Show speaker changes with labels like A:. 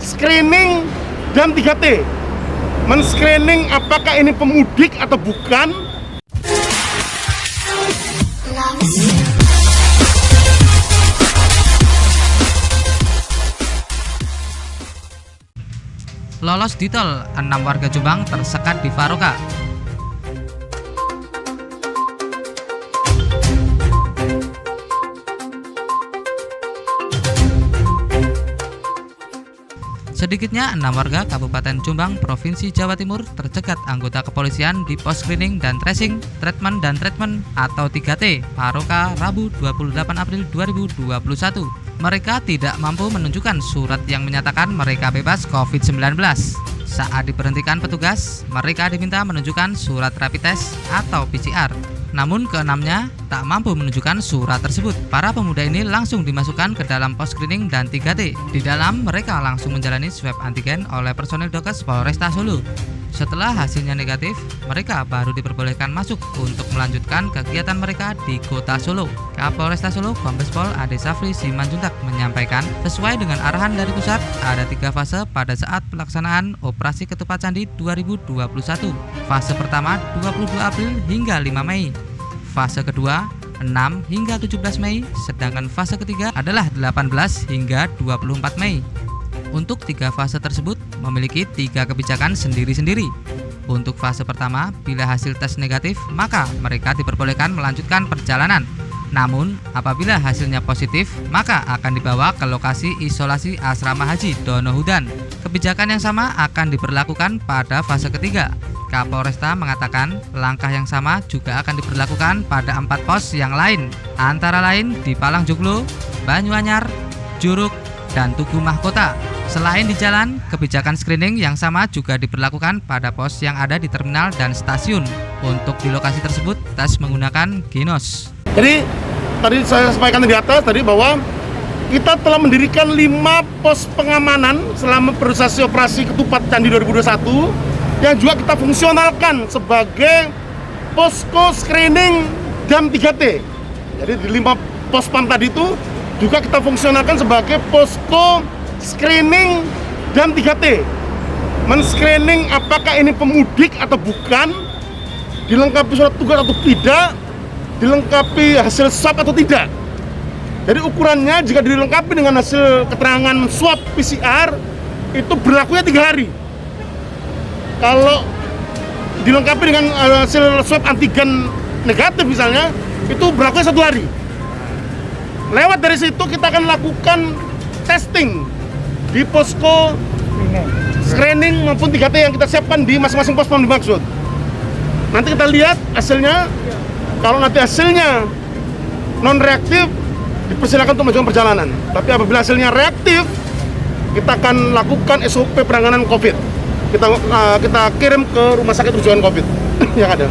A: screening dan 3T. Men-screening apakah ini pemudik atau bukan.
B: Lolos di tol, 6 warga Jombang tersekat di Faroka. Sedikitnya 6 warga Kabupaten Jombang, Provinsi Jawa Timur tercegat anggota kepolisian di pos screening dan tracing, treatment atau 3T Faroka Rabu 28 April 2021. Mereka tidak mampu menunjukkan surat yang menyatakan mereka bebas COVID-19. Saat diberhentikan petugas, mereka diminta menunjukkan surat rapid test atau PCR. Namun keenamnya tak mampu menunjukkan surat tersebut. Para pemuda ini langsung dimasukkan ke dalam pos screening dan 3T. Di dalam mereka langsung menjalani swab antigen oleh personil Dokes Polresta Solo. Setelah hasilnya negatif, mereka baru diperbolehkan masuk untuk melanjutkan kegiatan mereka di Kota Solo. Kapolresta Solo, Kombes Pol Ade Safri Simanjuntak menyampaikan, sesuai dengan arahan dari pusat, ada 3 fase pada saat pelaksanaan Operasi Ketupat Candi 2021. Fase pertama 22 April hingga 5 Mei. Fase kedua 6 hingga 17 Mei, sedangkan fase ketiga adalah 18 hingga 24 Mei. Untuk 3 fase tersebut memiliki 3 kebijakan sendiri-sendiri. Untuk fase pertama, bila hasil tes negatif, maka mereka diperbolehkan melanjutkan perjalanan. Namun, apabila hasilnya positif, maka akan dibawa ke lokasi isolasi Asrama Haji Donohudan. Kebijakan yang sama akan diberlakukan pada fase ketiga. Kapolresta mengatakan langkah yang sama juga akan diberlakukan pada 4 pos yang lain, antara lain di Palang Joglo, Banyuanyar, Juruk, dan Tugu Mahkota. Selain di jalan, kebijakan screening yang sama juga diberlakukan pada pos yang ada di terminal dan stasiun. Untuk di lokasi tersebut, tes menggunakan Ginos.
A: Jadi, tadi saya sampaikan di atas tadi bahwa kita telah mendirikan 5 pos pengamanan selama proses operasi Ketupat Candi 2021 yang juga kita fungsionalkan sebagai posko screening dan 3T. Jadi di 5 pos PAM tadi itu juga kita fungsionalkan sebagai posko screening dan 3T. Men-screening apakah ini pemudik atau bukan, dilengkapi surat tugas atau tidak, dilengkapi hasil swab atau tidak. Jadi ukurannya jika dilengkapi dengan hasil keterangan swab PCR itu berlakunya 3 hari. Kalau dilengkapi dengan hasil swab antigen negatif misalnya, itu berlakunya 1 hari. Lewat dari situ kita akan lakukan testing di posko screening maupun 3T yang kita siapkan di masing-masing pos yang dimaksud. Nanti kita lihat hasilnya. Kalau nanti hasilnya non reaktif, dipersilakan untuk melanjutkan perjalanan. Tapi apabila hasilnya reaktif, kita akan lakukan SOP penanganan COVID. Kita kirim ke rumah sakit rujukan COVID yang ada.